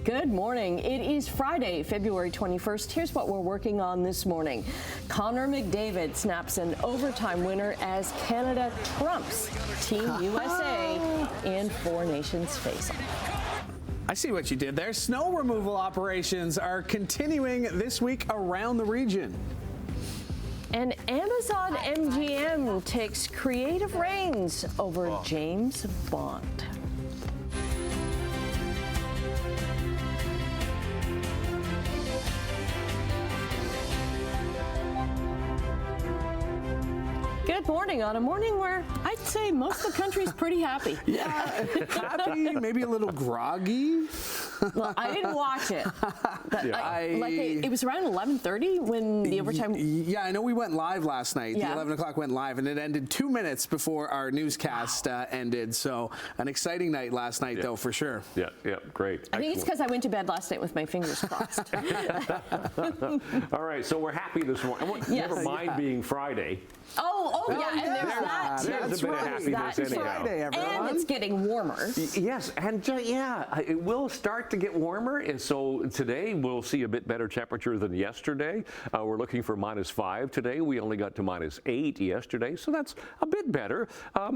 Good morning. It is Friday, February 21st. Here's what we're working on this morning. Connor McDavid snaps an overtime winner as Canada trumps Team USA in Four Nations face-off. I see what you did there. Snow removal operations are continuing this week around the region. And Amazon MGM takes creative reins over James Bond. Good morning on a morning where I'd say most of the country's pretty happy. Yeah, happy, maybe a little groggy. Well, I didn't watch it. But it was around 11:30 when the overtime. Yeah, I know we went live last night. Yeah. The 11 o'clock went live, and it ended 2 minutes before our newscast ended. So an exciting night last night, though, for sure. Yeah, great. I think it's because I went to bed last night with my fingers crossed. All right, so we're happy this morning. Yes. Never mind being Friday. Oh, yeah, and there's that too. There's a bit of happiness anyhow. Friday, everyone. And it's getting warmer. Yes, and it will start to get warmer. And so today we'll see a bit better temperature than yesterday. We're looking for -5 today. We only got to -8 yesterday, so that's a bit better.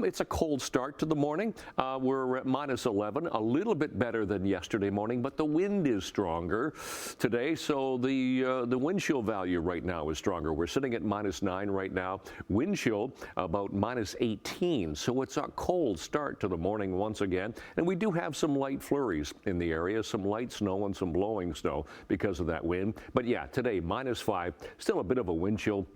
It's a cold start to the morning. We're at -11, a little bit better than yesterday morning, but the wind is stronger today. So the wind chill value right now is stronger. We're sitting at -9 right now. Wind chill about -18, so it's a cold start to the morning once again. And we do have some light flurries in the area, some light snow and some blowing snow because of that wind. But yeah, today -5, still a bit of a wind chill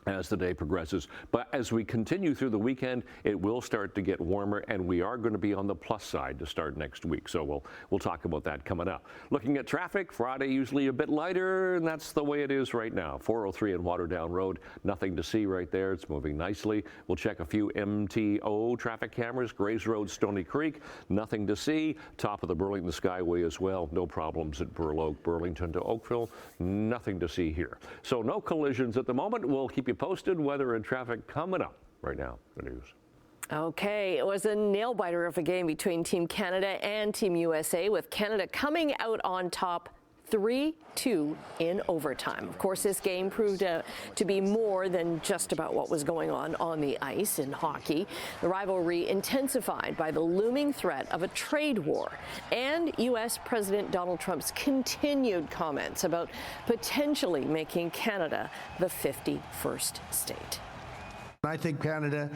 as the day progresses. But as we continue through the weekend, it will start to get warmer, and we are going to be on the plus side to start next week. So we'll talk about that coming up. Looking at traffic, Friday usually a bit lighter, and that's the way it is right now. 403 and Waterdown Road, nothing to see right there. It's moving nicely. We'll check a few MTO traffic cameras. Grays Road, Stony Creek, nothing to see. Top of the Burlington Skyway as well. No problems at Burl Oak, Burlington to Oakville. Nothing to see here. So no collisions at the moment. We'll keep you posted. Weather and traffic coming up right now. The news. Okay, it was a nail-biter of a game between Team Canada and Team USA, with Canada coming out on top 3-2 in overtime. Of course, this game proved to be more than just about what was going on the ice in hockey. The rivalry intensified by the looming threat of a trade war and U.S. President Donald Trump's continued comments about potentially making Canada the 51st state. I think Canada,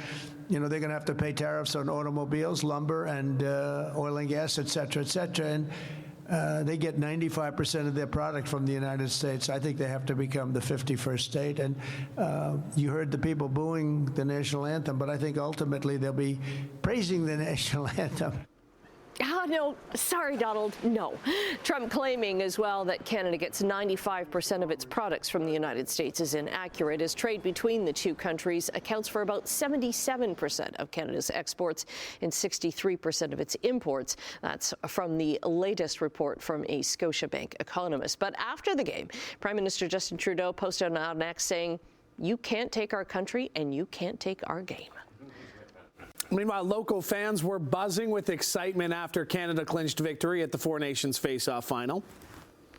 they're going to have to pay tariffs on automobiles, lumber, and oil and gas, et cetera, and they get 95% of their product from the United States. I think they have to become the 51st state. And you heard the people booing the national anthem, but I think ultimately they'll be praising the national anthem. Oh, no, sorry, Donald, no. Trump claiming as well that Canada gets 95% of its products from the United States is inaccurate, as trade between the two countries accounts for about 77% of Canada's exports and 63% of its imports. That's from the latest report from a Scotiabank economist. But after the game, Prime Minister Justin Trudeau posted on X saying, "You can't take our country and you can't take our game." Meanwhile, local fans were buzzing with excitement after Canada clinched victory at the Four Nations face-off final.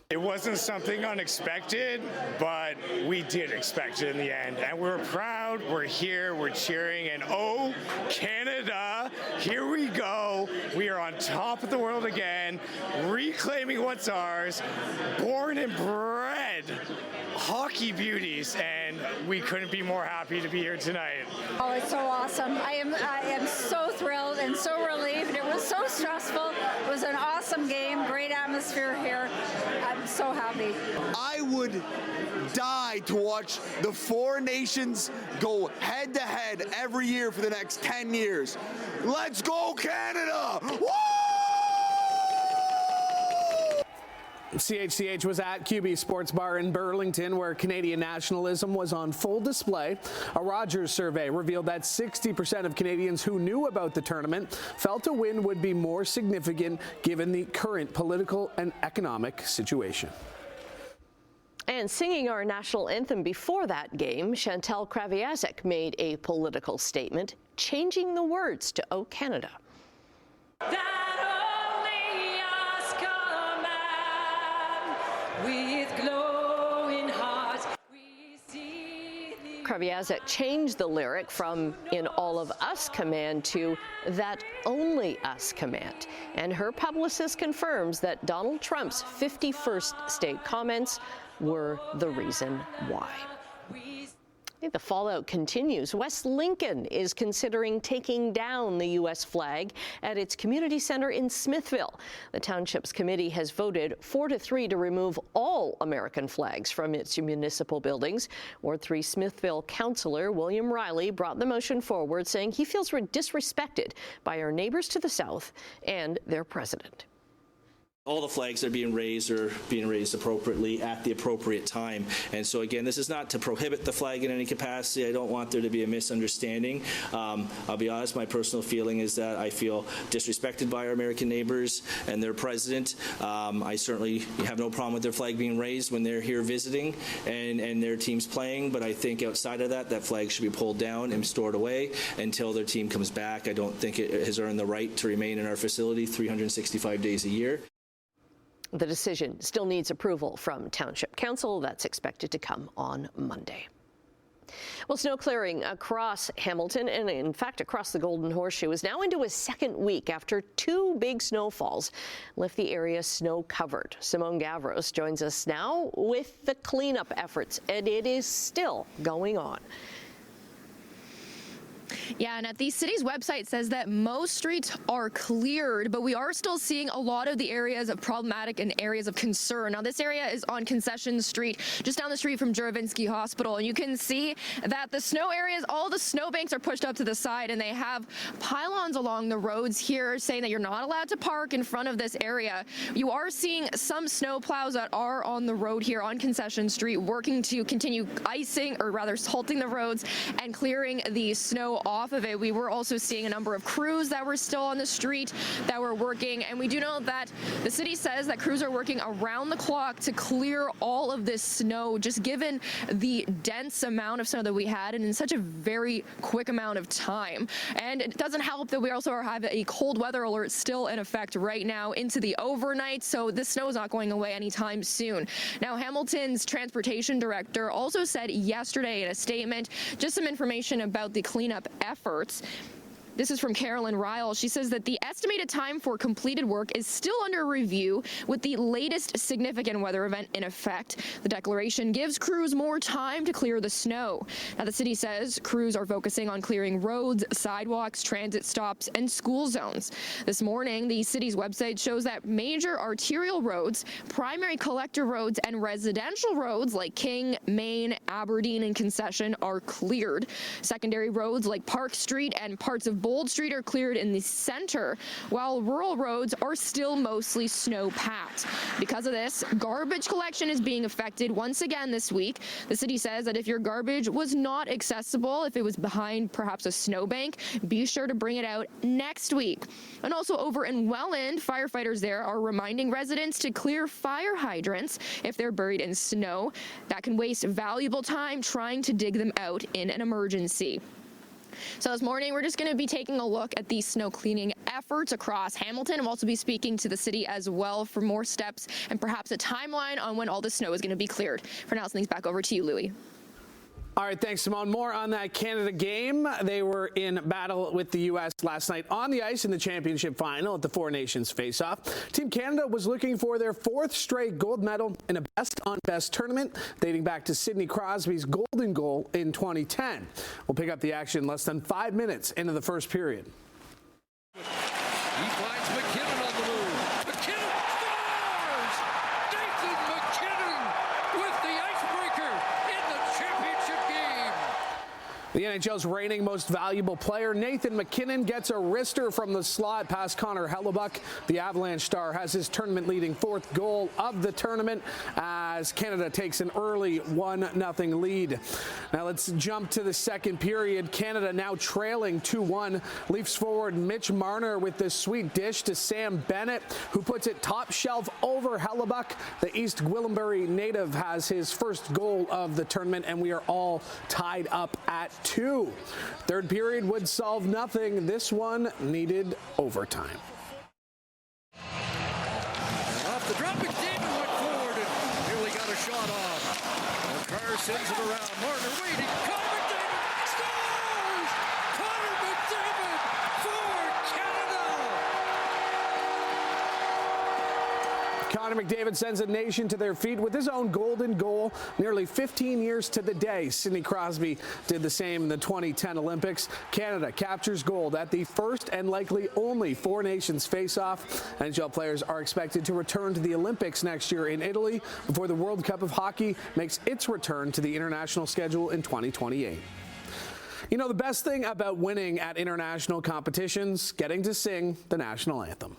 It wasn't something unexpected, but we did expect it in the end. And we're proud, we're here, we're cheering, and oh, Canada, here we go. We are on top of the world again, reclaiming what's ours, born and bred hockey beauties, and we couldn't be more happy to be here tonight. Oh, it's so awesome. I am so thrilled and so relieved. It was so stressful. It was an awesome game, great atmosphere here. I'm so happy. I would die to watch the Four Nations go head-to-head every year for the next 10 years. Let's go, Canada! Woo! CHCH was at QB Sports Bar in Burlington, where Canadian nationalism was on full display. A Rogers survey revealed that 60% of Canadians who knew about the tournament felt a win would be more significant given the current political and economic situation. And singing our national anthem before that game, Chantal Kraviazek made a political statement, changing the words to "O Canada." That only us command. Kraviazek changed the lyric from "In All of Us" command to "That Only Us" command. And her publicist confirms that Donald Trump's 51st state comments were the reason why. The fallout continues. West Lincoln is considering taking down the U.S. flag at its community center in Smithville. The township's committee has voted 4-3 to remove all American flags from its municipal buildings. Ward 3 Smithville councillor William Riley brought the motion forward, saying he feels disrespected by our neighbors to the south and their president. All the flags that are being raised appropriately at the appropriate time. And so again, this is not to prohibit the flag in any capacity. I don't want there to be a misunderstanding. I'll be honest, my personal feeling is that I feel disrespected by our American neighbors and their president. I certainly have no problem with their flag being raised when they're here visiting and their team's playing, but I think outside of that, that flag should be pulled down and stored away until their team comes back. I don't think it has earned the right to remain in our facility 365 days a year. The decision still needs approval from Township Council. That's expected to come on Monday. Well, snow clearing across Hamilton and, in fact, across the Golden Horseshoe is now into its second week after 2 big snowfalls left the area snow-covered. Simone Gavros joins us now with the cleanup efforts, and it is still going on. Yeah, and at the city's website says that most streets are cleared, but we are still seeing a lot of the areas of problematic and areas of concern. Now, this area is on Concession Street, just down the street from Juravinski Hospital, and you can see that the snow areas, all the snowbanks are pushed up to the side, and they have pylons along the roads here saying that you're not allowed to park in front of this area. You are seeing some snow plows that are on the road here on Concession Street working to continue icing, or rather salting the roads and clearing the snow off of it. We were also seeing a number of crews that were still on the street that were working, and we do know that the city says that crews are working around the clock to clear all of this snow, just given the dense amount of snow that we had and in such a very quick amount of time. And it doesn't help that we also have a cold weather alert still in effect right now into the overnight, so this snow is not going away anytime soon. Now, Hamilton's transportation director also said yesterday in a statement just some information about the cleanup efforts. This is from Carolyn Ryle. She says that the estimated time for completed work is still under review with the latest significant weather event in effect. The declaration gives crews more time to clear the snow. Now, the city says crews are focusing on clearing roads, sidewalks, transit stops, and school zones. This morning, the city's website shows that major arterial roads, primary collector roads, and residential roads like King, Main, Aberdeen, and Concession are cleared. Secondary roads like Park Street and parts of Bold Street are cleared in the center, while rural roads are still mostly snow-packed. Because of this, garbage collection is being affected once again this week. The city says that if your garbage was not accessible, if it was behind perhaps a snowbank, be sure to bring it out next week. And also over in Welland, firefighters there are reminding residents to clear fire hydrants if they're buried in snow. That can waste valuable time trying to dig them out in an emergency. So this morning, we're just going to be taking a look at these snow cleaning efforts across Hamilton. We'll also be speaking to the city as well for more steps and perhaps a timeline on when all the snow is going to be cleared. For now, things back over to you, Louie. All right, thanks, Simone. More on that Canada game. They were in battle with the U.S. last night on the ice in the championship final at the Four Nations face-off. Team Canada was looking for their 4th straight gold medal in a best-on-best tournament dating back to Sidney Crosby's golden goal in 2010. We'll pick up the action less than 5 minutes into the first period. He finds McKinnon on the move. McKinnon scores! Nathan McKinnon with the icebreaker in the championship game. The NHL's reigning most valuable player, Nathan McKinnon, gets a wrister from the slot past Connor Hellebuck. The Avalanche star has his tournament-leading 4th goal of the tournament as Canada takes an early 1-0 lead. Now let's jump to the second period. Canada now trailing 2-1. Leafs forward Mitch Marner with this sweet dish to Sam Bennett, who puts it top shelf over Hellebuck. The East Gwillimbury native has his first goal of the tournament, and we are all tied up at 2. Third period would solve nothing. This one needed overtime. Off the drop, McDavid went forward and nearly got a shot off. Carr sends it around. Marner waiting. Connor McDavid Connor McDavid sends a nation to their feet with his own golden goal nearly 15 years to the day. Sidney Crosby did the same in the 2010 Olympics. Canada captures gold at the first and likely only four nations face-off. NHL players are expected to return to the Olympics next year in Italy before the World Cup of Hockey makes its return to the international schedule in 2028. You know, the best thing about winning at international competitions, getting to sing the national anthem.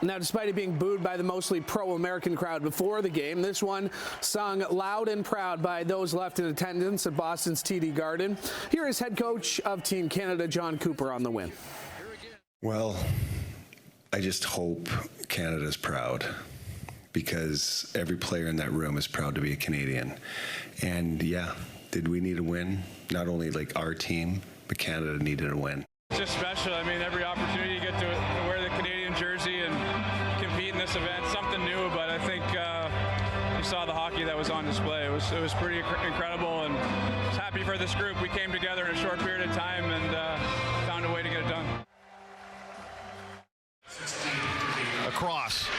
Now, despite it being booed by the mostly pro-American crowd before the game, this one sung loud and proud by those left in attendance at Boston's TD Garden. Here is head coach of Team Canada, John Cooper, on the win. Well, I just hope Canada's proud, because every player in that room is proud to be a Canadian. And yeah, did we need a win? Not only like our team, but Canada needed a win. It's just special. I mean, every opportunity you get to wear the Canadian jersey and compete in this event, something new. But I think you saw the hockey that was on display. It was pretty incredible, and I was happy for this group. We came together in a short period of time and found a way to get it done. Across.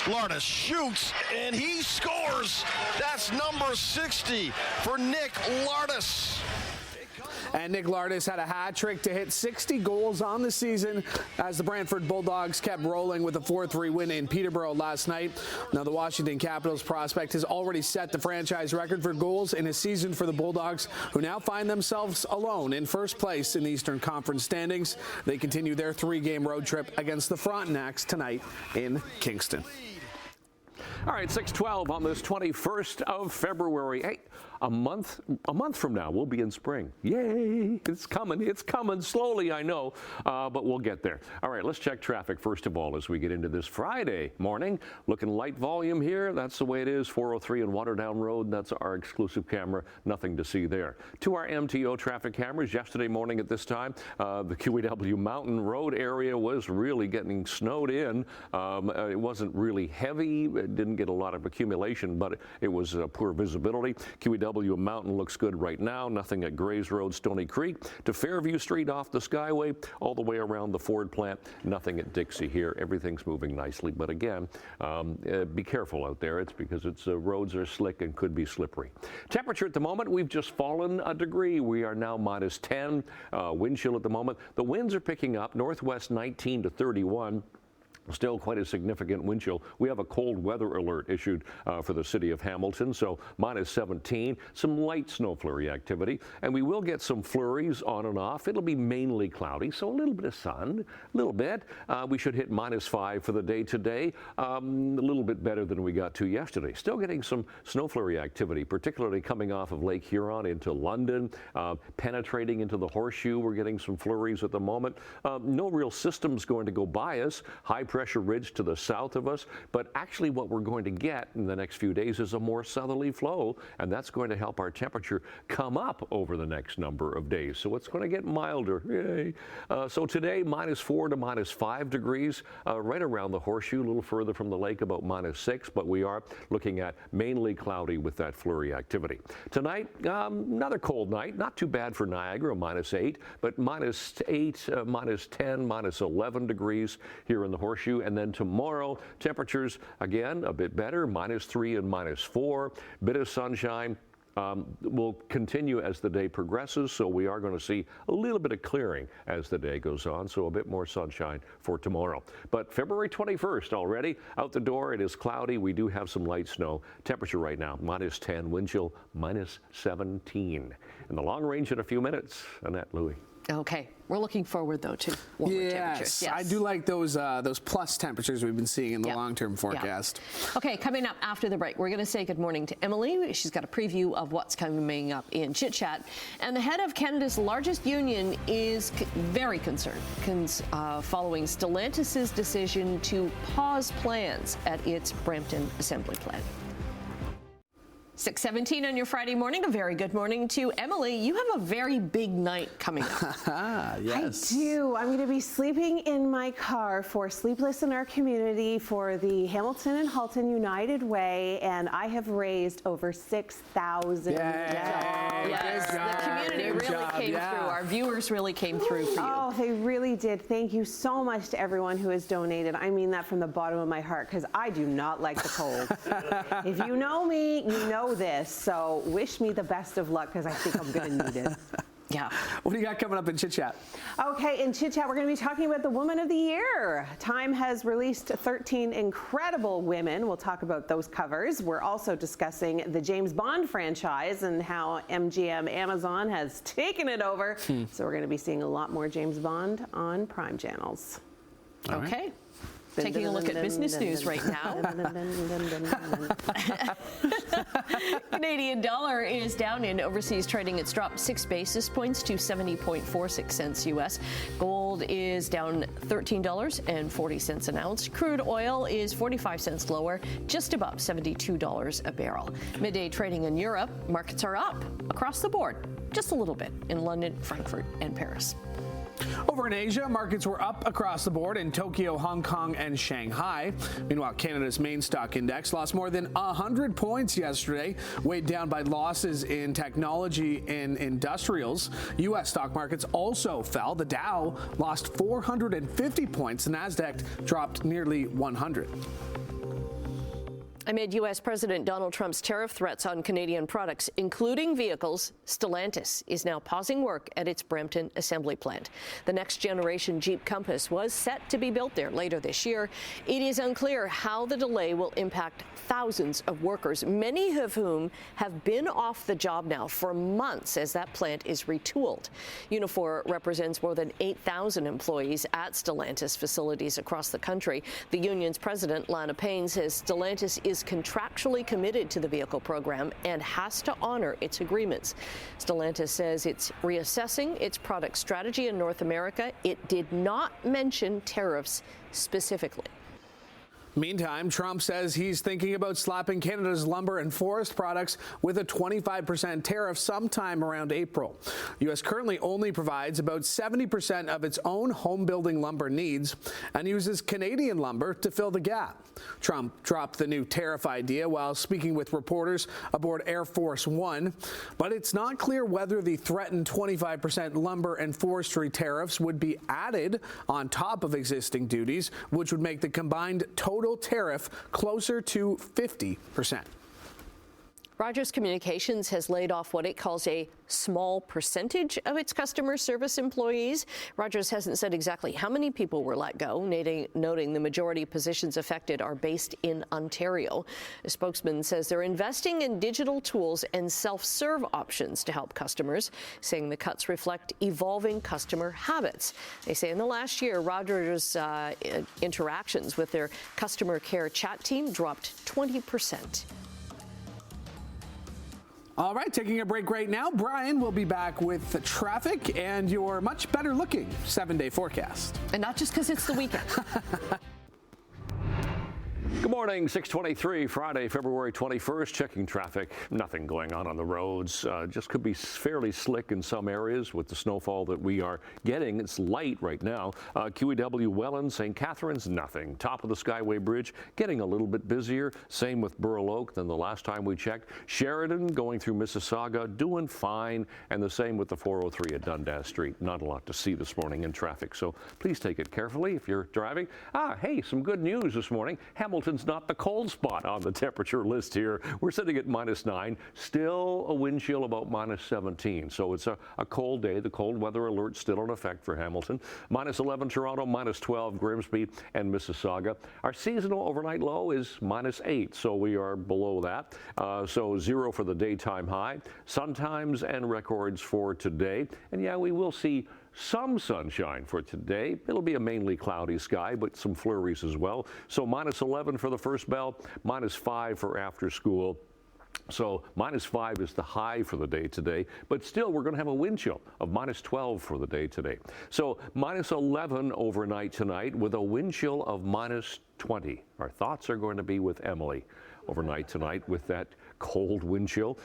Lardis shoots, and he scores. That's number 60 for Nick Lardis. And Nick Lardis had a hat trick to hit 60 goals on the season as the Brantford Bulldogs kept rolling with a 4-3 win in Peterborough last night. Now, the Washington Capitals prospect has already set the franchise record for goals in a season for the Bulldogs, who now find themselves alone in first place in the Eastern Conference standings. They continue their three-game road trip against the Frontenacs tonight in Kingston. All right, 6:12 on this 21st of February. Hey, a month from now, we'll be in spring. Yay! It's coming slowly, I know, but we'll get there. All right, let's check traffic first of all as we get into this Friday morning. Looking light volume here. That's the way it is. 403 and Waterdown Road. That's our exclusive camera. Nothing to see there. To our MTO traffic cameras, yesterday morning at this time, the QEW Mountain Road area was really getting snowed in. It wasn't really heavy. It didn't get a lot of accumulation, but it was poor visibility. QEW Mountain looks good right now. Nothing at Grays Road, Stony Creek. To Fairview Street off the Skyway, all the way around the Ford plant. Nothing at Dixie here. Everything's moving nicely, but again, be careful out there. It's because roads are slick and could be slippery. Temperature at the moment, we've just fallen a degree. We are now -10. Wind chill at the moment. The winds are picking up. Northwest 19 to 31. Still quite a significant wind chill. We have a cold weather alert issued for the city of Hamilton, so -17. Some light snow flurry activity, and we will get some flurries on and off. It'll be mainly cloudy, so a little bit of sun, a little bit. We should hit -5 for the day today, a little bit better than we got to yesterday. Still getting some snow flurry activity, particularly coming off of Lake Huron into London, penetrating into the Horseshoe. We're getting some flurries at the moment. No real systems going to go by us. High pressure ridge to the south of us, but actually what we're going to get in the next few days is a more southerly flow, and that's going to help our temperature come up over the next number of days. So it's going to get milder. Yay. So today, -4 to -5 degrees, right around the Horseshoe, a little further from the lake, about -6, but we are looking at mainly cloudy with that flurry activity. Tonight, another cold night, not too bad for Niagara, -8, but -8, -10, -11 degrees here in the Horseshoe. And then tomorrow, temperatures, again, a bit better, -3 and -4. Bit of sunshine. Will continue as the day progresses, so we are going to see a little bit of clearing as the day goes on, so a bit more sunshine for tomorrow. But February 21st already, out the door, it is cloudy. We do have some light snow. Temperature right now, -10, wind chill -17. In the long range in a few minutes, Annette, Louie. Okay, we're looking forward though to warmer temperatures. Yes, I do like those plus temperatures we've been seeing in the long-term forecast. Yeah. Okay, coming up after the break, we're going to say good morning to Emily. She's got a preview of what's coming up in Chit Chat, and the head of Canada's largest union is very concerned following Stellantis' decision to pause plans at its Brampton assembly plant. 6:17 on your Friday morning. A very good morning to Emily. You have a very big night coming up. Yes. I do. I'm going to be sleeping in my car for Sleepless in Our Community for the Hamilton and Halton United Way, and I have raised over $6,000. Yes, the community really came through. Our viewers really came through for you. Oh, they really did. Thank you so much to everyone who has donated. I mean that from the bottom of my heart, because I do not like the cold. If you know me, you know this, so wish me the best of luck, because I think I'm going to need it. Yeah. What do you got coming up in Chit Chat? Okay, in Chit Chat, we're going to be talking about the Woman of the Year. Time has released 13 incredible women. We'll talk about those covers. We're also discussing the James Bond franchise and how MGM Amazon has taken it over. So we're going to be seeing a lot more James Bond on Prime channels. Okay. Taking a look at business news right now. Canadian dollar is down in overseas trading. It's dropped 6 basis points to 70.46 cents U.S. Gold is down $13.40 an ounce. Crude oil is 45 cents lower, just above $72 a barrel. Midday trading in Europe, markets are up across the board, just a little bit in London, Frankfurt, and Paris. Over in Asia, markets were up across the board in Tokyo, Hong Kong, and Shanghai. Meanwhile, Canada's main stock index lost more than 100 points yesterday, weighed down by losses in technology and industrials. U.S. stock markets also fell. The Dow lost 450 points. The Nasdaq dropped nearly 100. Amid U.S. President Donald Trump's tariff threats on Canadian products, including vehicles, Stellantis is now pausing work at its Brampton assembly plant. The next generation Jeep Compass was set to be built there later this year. It is unclear how the delay will impact thousands of workers, many of whom have been off the job now for months as that plant is retooled. Unifor represents more than 8,000 employees at Stellantis facilities across the country. The union's president, Lana Payne, says Stellantis is contractually committed to the vehicle program and has to honor its agreements. Stellantis says it's reassessing its product strategy in North America. It did not mention tariffs specifically. Meantime, Trump says he's thinking about slapping Canada's lumber and forest products with a 25% tariff sometime around April. The U.S. currently only provides about 70% of its own home building lumber needs and uses Canadian lumber to fill the gap. Trump dropped the new tariff idea while speaking with reporters aboard Air Force One, but it's not clear whether the threatened 25% lumber and forestry tariffs would be added on top of existing duties, which would make the combined total tariff closer to 50%. Rogers Communications has laid off what it calls a small percentage of its customer service employees. Rogers hasn't said exactly how many people were let go, noting the majority of positions affected are based in Ontario. A spokesman says they're investing in digital tools and self-serve options to help customers, saying the cuts reflect evolving customer habits. They say in the last year, Rogers' interactions with their customer care chat team dropped 20%. All right, taking a break right now. Brian will be back with the traffic and your much better looking 7-day forecast. And not just because it's the weekend. Good morning, 6:23, Friday, February 21st. Checking traffic. Nothing going on the roads. Just could be fairly slick in some areas with the snowfall that we are getting. It's light right now. QEW Welland, St. Catharines, nothing. Top of the Skyway Bridge getting a little bit busier. Same with Burl Oak than the last time we checked. Sheridan going through Mississauga doing fine, and the same with the 403 at Dundas Street. Not a lot to see this morning in traffic, so please take it carefully if you're driving. Hey, some good news this morning. Hamilton's not the cold spot on the temperature list here. We're sitting at -9, still a wind chill about -17. So it's a cold day. The cold weather alert still in effect for Hamilton. -11 Toronto, -12 Grimsby and Mississauga. Our seasonal overnight low is -8, so we are below that. So 0 for the daytime high. Sun times and records for today. And yeah, we will see some sunshine for today. It'll be a mainly cloudy sky, but some flurries as well. So -11 for the first bell, -5 for after school. So -5 is the high for the day today, but still we're going to have a wind chill of -12 for the day today. So -11 overnight tonight with a wind chill of -20. Our thoughts are going to be with Emily overnight tonight with that cold wind chill.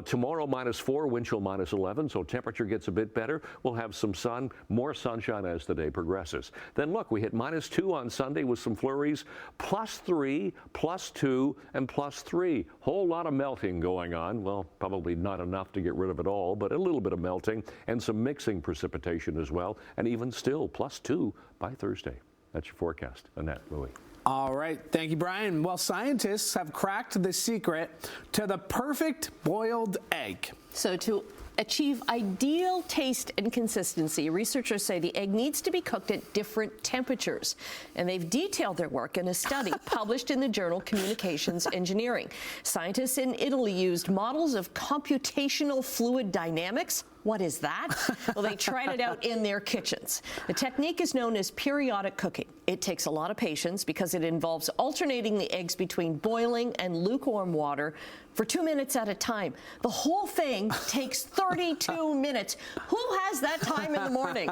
Tomorrow -4, wind chill -11, so temperature gets a bit better. We'll have some sun, more sunshine as the day progresses. Then look, we hit -2 on Sunday with some flurries, +3, +2, and +3. Whole lot of melting going on. Well, probably not enough to get rid of it all, but a little bit of melting and some mixing precipitation as well. And even still, +2 by Thursday. That's your forecast. Annette, Louis. All right. Thank you, Brian. Well, scientists have cracked the secret to the perfect boiled egg. So to achieve ideal taste and consistency, researchers say the egg needs to be cooked at different temperatures. And they've detailed their work in a study published in the journal Communications Engineering. Scientists in Italy used models of computational fluid dynamics. What is that? Well, they tried it out in their kitchens. The technique is known as periodic cooking. It takes a lot of patience because it involves alternating the eggs between boiling and lukewarm water for 2 minutes at a time. The whole thing takes 32 minutes. Who has that time in the morning?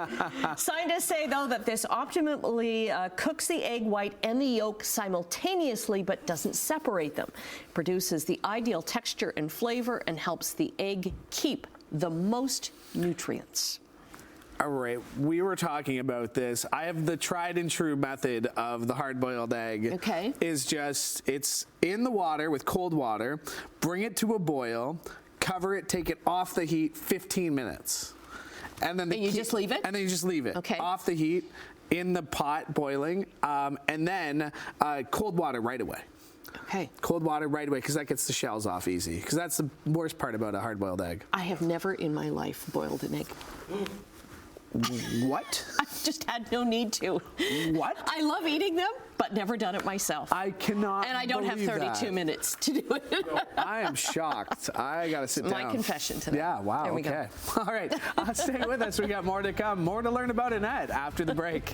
Scientists say, though, that this optimally cooks the egg white and the yolk simultaneously but doesn't separate them. Produces the ideal texture and flavor and helps the egg keep the most nutrients. All right, we were talking about this. I have the tried and true method of the hard-boiled egg. Okay. Is just, it's in the water with cold water, bring it to a boil, cover it, take it off the heat 15 minutes. And then you just leave it? And then you just leave it. Okay. Off the heat, in the pot, boiling, and then cold water right away. Okay. Cold water right away, because that gets the shells off easy. Because that's the worst part about a hard-boiled egg. I have never in my life boiled an egg. What? I've just had no need to. What? I love eating them, but never done it myself. I cannot. And I don't have 32 minutes to do it. I am shocked. I got to sit down. My confession today. Yeah, wow. There we okay. go. All right. Stay with us. We got more to come. More to learn about Annette after the break.